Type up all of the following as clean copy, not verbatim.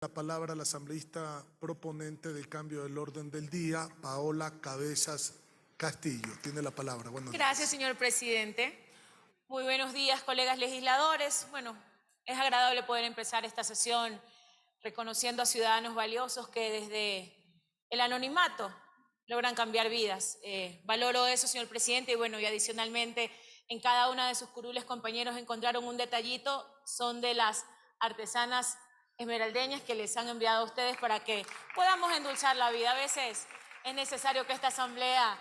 La palabra a la asambleísta proponente del cambio del orden del día, Paola Cabezas Castillo. Tiene la palabra. Buenos días. Gracias, señor presidente. Muy buenos días, colegas legisladores. Bueno, es agradable poder empezar esta sesión reconociendo a ciudadanos valiosos que desde el anonimato logran cambiar vidas. Valoro eso, señor presidente, y bueno, y adicionalmente en cada una de sus curules compañeros encontraron un detallito, son de las artesanas esmeraldeñas que les han enviado a ustedes para que podamos endulzar la vida. A veces es necesario que esta asamblea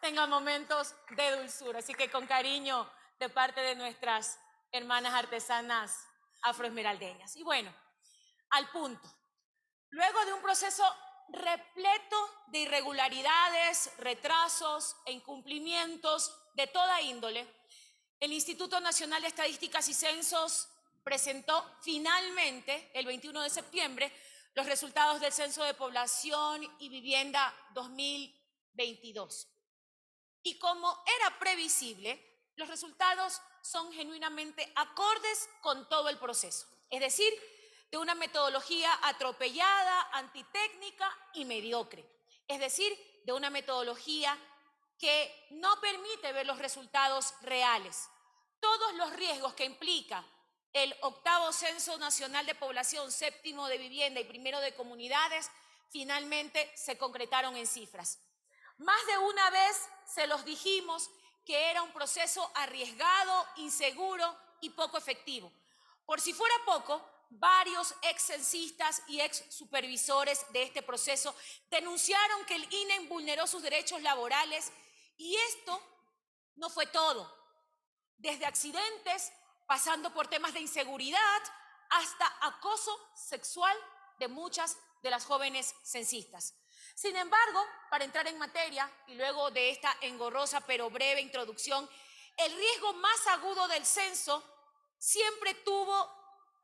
tenga momentos de dulzura, así que con cariño de parte de nuestras hermanas artesanas afroesmeraldeñas. Y bueno, al punto. Luego de un proceso repleto de irregularidades, retrasos e incumplimientos de toda índole, el Instituto Nacional de Estadísticas y Censos presentó finalmente, el 21 de septiembre, los resultados del Censo de Población y Vivienda 2022. Y como era previsible, los resultados son genuinamente acordes con todo el proceso. Es decir, de una metodología atropellada, antitécnica y mediocre. Es decir, de una metodología que no permite ver los resultados reales. Todos los riesgos que implica el 8º Censo Nacional de Población, 7º de Vivienda y 1º de Comunidades, finalmente se concretaron en cifras. Más de una vez se los dijimos que era un proceso arriesgado, inseguro y poco efectivo. Por si fuera poco, varios ex censistas y ex supervisores de este proceso denunciaron que el INE vulneró sus derechos laborales, y esto no fue todo. Desde accidentes, pasando por temas de inseguridad, hasta acoso sexual de muchas de las jóvenes censistas. Sin embargo, para entrar en materia, y luego de esta engorrosa pero breve introducción, el riesgo más agudo del censo siempre tuvo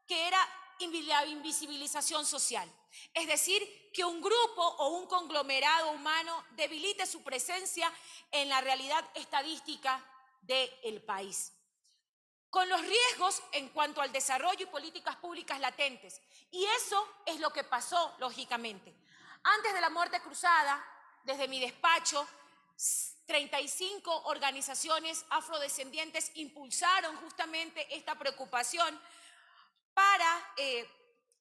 que era la invisibilización social. Es decir, que un grupo o un conglomerado humano debilite su presencia en la realidad estadística del país, con los riesgos en cuanto al desarrollo y políticas públicas latentes. Y eso es lo que pasó, lógicamente. Antes de la muerte cruzada, desde mi despacho, 35 organizaciones afrodescendientes impulsaron justamente esta preocupación para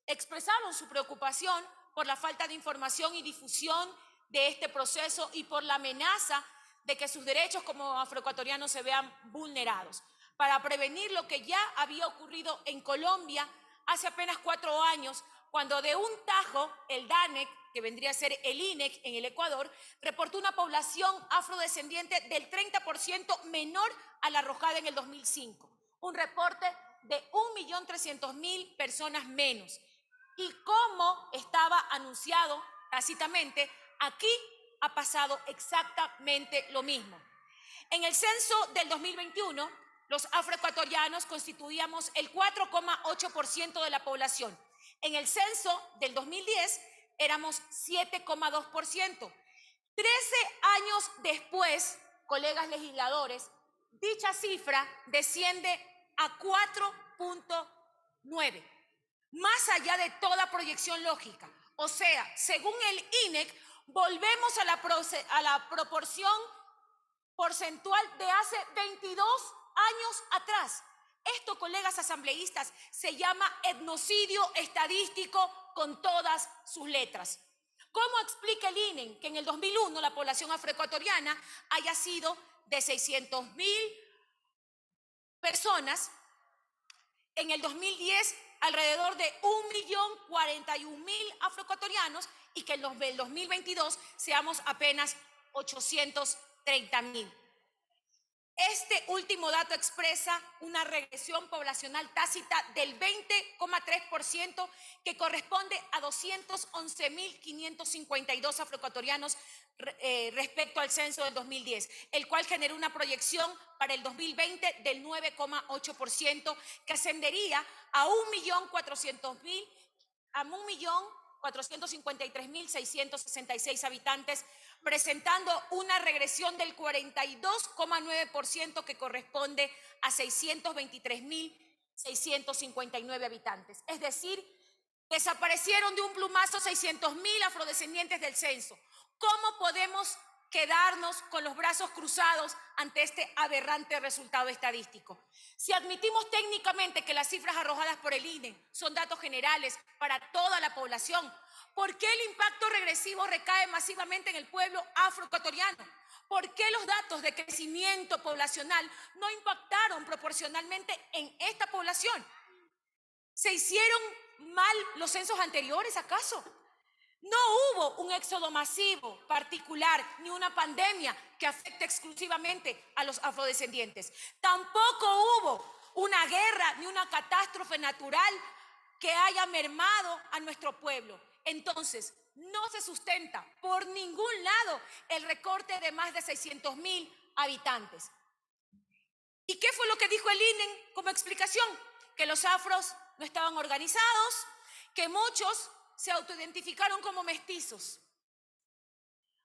expresaron su preocupación por la falta de información y difusión de este proceso y por la amenaza de que sus derechos como afroecuatorianos se vean vulnerados, para prevenir lo que ya había ocurrido en Colombia hace apenas 4 años, cuando de un tajo el DANEC, que vendría a ser el INEC en el Ecuador, reportó una población afrodescendiente del 30% menor a la arrojada en el 2005. Un reporte de 1.300.000 personas menos. Y como estaba anunciado tácitamente, aquí ha pasado exactamente lo mismo. En el censo del 2021, los afroecuatorianos constituíamos el 4,8% de la población. En el censo del 2010 éramos 7,2%. 13 años después, colegas legisladores, dicha cifra desciende a 4,9, más allá de toda proyección lógica. O sea, según el INEC, volvemos a la proporción porcentual de hace 22 años atrás. Esto, colegas asambleístas, se llama etnocidio estadístico con todas sus letras. ¿Cómo explica el INE que en el 2001 la población afroecuatoriana haya sido de 600.000 personas, en el 2010 alrededor de 1.041.000 afroecuatorianos, y que en el 2022 seamos apenas 830.000? Este último dato expresa una regresión poblacional tácita del 20,3%, que corresponde a 211.552 afroecuatorianos respecto al censo del 2010, el cual generó una proyección para el 2020 del 9,8%, que ascendería a 1.453.666 habitantes, presentando una regresión del 42,9%, que corresponde a 623.659 habitantes. Es decir, Desaparecieron de un plumazo 600.000 afrodescendientes del censo. ¿Cómo podemos quedarnos con los brazos cruzados ante este aberrante resultado estadístico? Si admitimos técnicamente que las cifras arrojadas por el INE son datos generales para toda la población, ¿por qué el impacto regresivo recae masivamente en el pueblo afroecuatoriano? ¿Por qué los datos de crecimiento poblacional no impactaron proporcionalmente en esta población? ¿Se hicieron mal los censos anteriores, acaso? No hubo un éxodo masivo particular ni una pandemia que afecte exclusivamente a los afrodescendientes. Tampoco hubo una guerra ni una catástrofe natural que haya mermado a nuestro pueblo. Entonces, no se sustenta por ningún lado el recorte de más de 600.000 habitantes. ¿Y qué fue lo que dijo el INE como explicación? Que los afros no estaban organizados, que muchos se autoidentificaron como mestizos.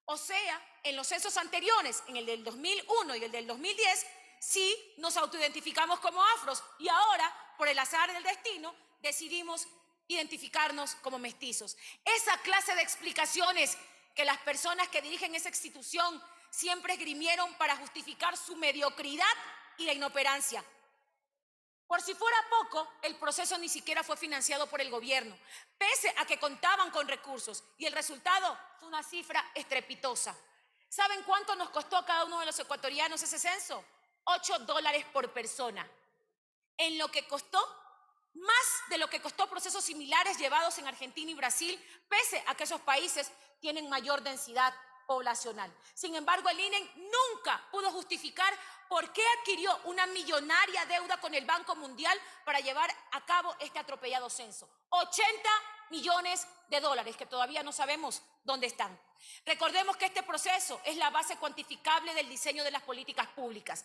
O sea, en los censos anteriores, en el del 2001 y el del 2010, sí nos autoidentificamos como afros y ahora, por el azar del destino, decidimos identificarnos como mestizos. Esa clase de explicaciones que las personas que dirigen esa institución siempre esgrimieron para justificar su mediocridad y la inoperancia. Por si fuera poco, el proceso ni siquiera fue financiado por el gobierno, pese a que contaban con recursos, y el resultado fue una cifra estrepitosa. ¿Saben cuánto nos costó a cada uno de los ecuatorianos ese censo? $8 por persona. En lo que costó, más de lo que costó procesos similares llevados en Argentina y Brasil, pese a que esos países tienen mayor densidad poblacional. Sin embargo, el INE nunca pudo justificar por qué adquirió una millonaria deuda con el Banco Mundial para llevar a cabo este atropellado censo. 80 millones de dólares que todavía no sabemos dónde están. Recordemos que este proceso es la base cuantificable del diseño de las políticas públicas.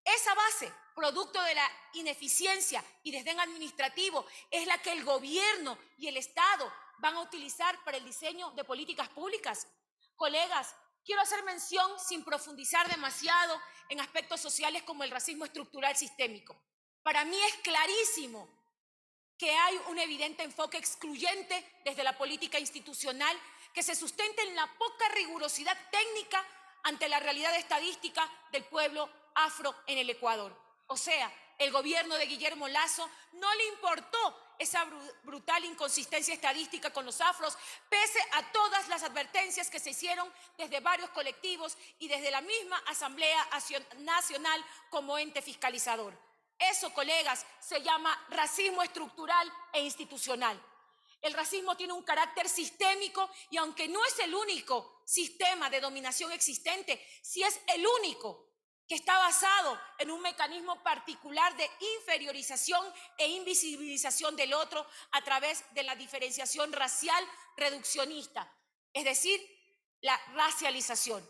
Esa base, producto de la ineficiencia y desdén administrativo, es la que el gobierno y el Estado van a utilizar para el diseño de políticas públicas. Colegas, quiero hacer mención, sin profundizar demasiado, en aspectos sociales como el racismo estructural sistémico. Para mí es clarísimo que hay un evidente enfoque excluyente desde la política institucional que se sustenta en la poca rigurosidad técnica ante la realidad estadística del pueblo afro en el Ecuador. O sea, el gobierno de Guillermo Lasso no le importó esa brutal inconsistencia estadística con los afros, pese a todas las advertencias que se hicieron desde varios colectivos y desde la misma Asamblea Nacional como ente fiscalizador. Eso, colegas, se llama racismo estructural e institucional. El racismo tiene un carácter sistémico y aunque no es el único sistema de dominación existente, sí es el único que está basado en un mecanismo particular de inferiorización e invisibilización del otro a través de la diferenciación racial reduccionista, es decir, la racialización.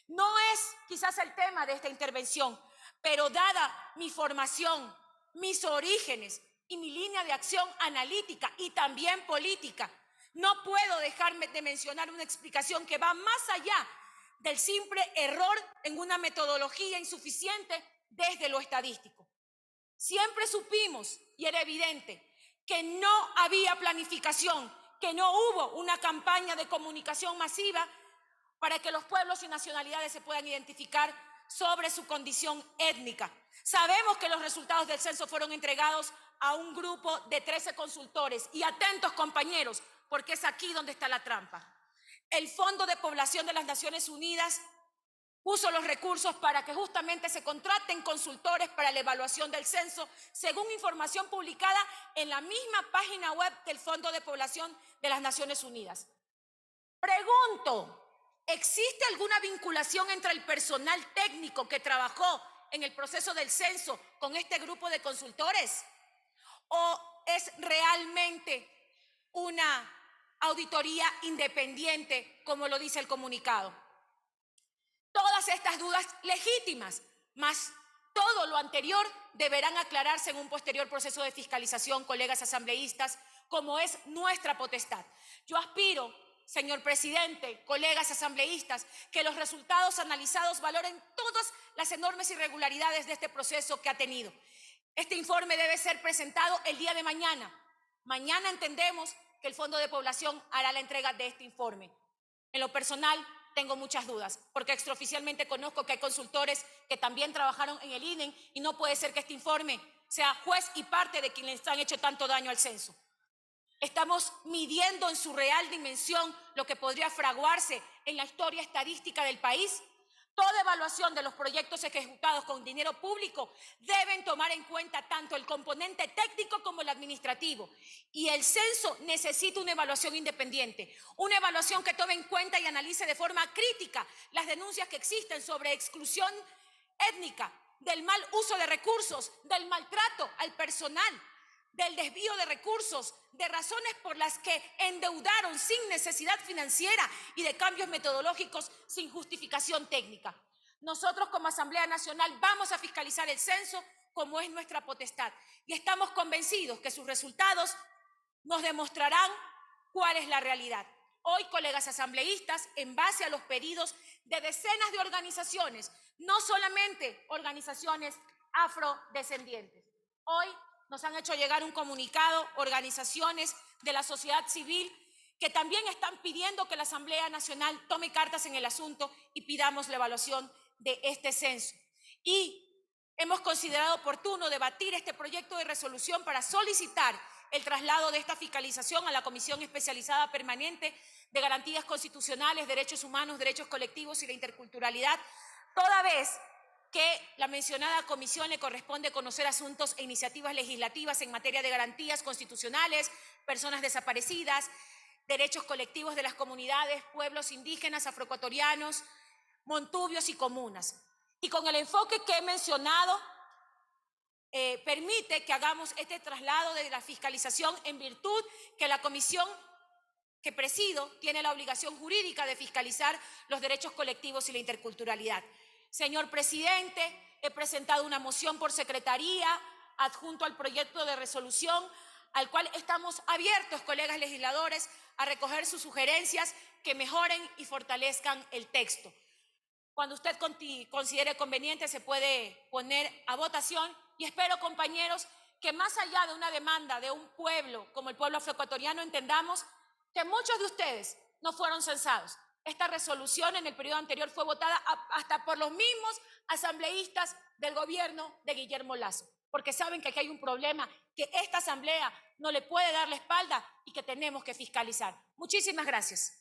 No es quizás el tema de esta intervención, pero dada mi formación, mis orígenes y mi línea de acción analítica y también política, no puedo dejarme de mencionar una explicación que va más allá del simple error en una metodología insuficiente desde lo estadístico. Siempre supimos, y era evidente, que no había planificación, que no hubo una campaña de comunicación masiva para que los pueblos y nacionalidades se puedan identificar sobre su condición étnica. Sabemos que los resultados del censo fueron entregados a un grupo de 13 consultores. Y atentos, compañeros, porque es aquí donde está la trampa. El Fondo de Población de las Naciones Unidas puso los recursos para que justamente se contraten consultores para la evaluación del censo, según información publicada en la misma página web del Fondo de Población de las Naciones Unidas. Pregunto, ¿existe alguna vinculación entre el personal técnico que trabajó en el proceso del censo con este grupo de consultores? ¿O es realmente una auditoría independiente, como lo dice el comunicado? Todas estas dudas legítimas, más todo lo anterior, deberán aclararse en un posterior proceso de fiscalización, colegas asambleístas, como es nuestra potestad. Yo aspiro, señor presidente, colegas asambleístas, que los resultados analizados valoren todas las enormes irregularidades de este proceso que ha tenido. Este informe debe ser presentado el día de mañana Mañana entendemos que el Fondo de Población hará la entrega de este informe. En lo personal, tengo muchas dudas, porque extraoficialmente conozco que hay consultores que también trabajaron en el INE y no puede ser que este informe sea juez y parte de quienes han hecho tanto daño al censo. Estamos midiendo en su real dimensión lo que podría fraguarse en la historia estadística del país. Toda evaluación de los proyectos ejecutados con dinero público deben tomar en cuenta tanto el componente técnico como el administrativo. Y el censo necesita una evaluación independiente, una evaluación que tome en cuenta y analice de forma crítica las denuncias que existen sobre exclusión étnica, del mal uso de recursos, del maltrato al personal, del desvío de recursos, de razones por las que endeudaron sin necesidad financiera y de cambios metodológicos sin justificación técnica. Nosotros como Asamblea Nacional vamos a fiscalizar el censo como es nuestra potestad y estamos convencidos que sus resultados nos demostrarán cuál es la realidad. Hoy, colegas asambleístas, en base a los pedidos de decenas de organizaciones, no solamente organizaciones afrodescendientes, hoy nos han hecho llegar un comunicado organizaciones de la sociedad civil que también están pidiendo que la Asamblea Nacional tome cartas en el asunto y pidamos la evaluación de este censo. Y hemos considerado oportuno debatir este proyecto de resolución para solicitar el traslado de esta fiscalización a la Comisión Especializada Permanente de Garantías Constitucionales, Derechos Humanos, Derechos Colectivos y la Interculturalidad, toda vez que la mencionada comisión le corresponde conocer asuntos e iniciativas legislativas en materia de garantías constitucionales, personas desaparecidas, derechos colectivos de las comunidades, pueblos indígenas, afroecuatorianos, montubios y comunas. Y con el enfoque que he mencionado, permite que hagamos este traslado de la fiscalización en virtud que la comisión que presido tiene la obligación jurídica de fiscalizar los derechos colectivos y la interculturalidad. Señor presidente, he presentado una moción por secretaría adjunto al proyecto de resolución, al cual estamos abiertos, colegas legisladores, a recoger sus sugerencias que mejoren y fortalezcan el texto. Cuando usted considere conveniente, se puede poner a votación y espero, compañeros, que más allá de una demanda de un pueblo como el pueblo afroecuatoriano, entendamos que muchos de ustedes no fueron censados. Esta resolución en el periodo anterior fue votada hasta por los mismos asambleístas del gobierno de Guillermo Lasso, porque saben que aquí hay un problema que esta asamblea no le puede dar la espalda y que tenemos que fiscalizar. Muchísimas gracias.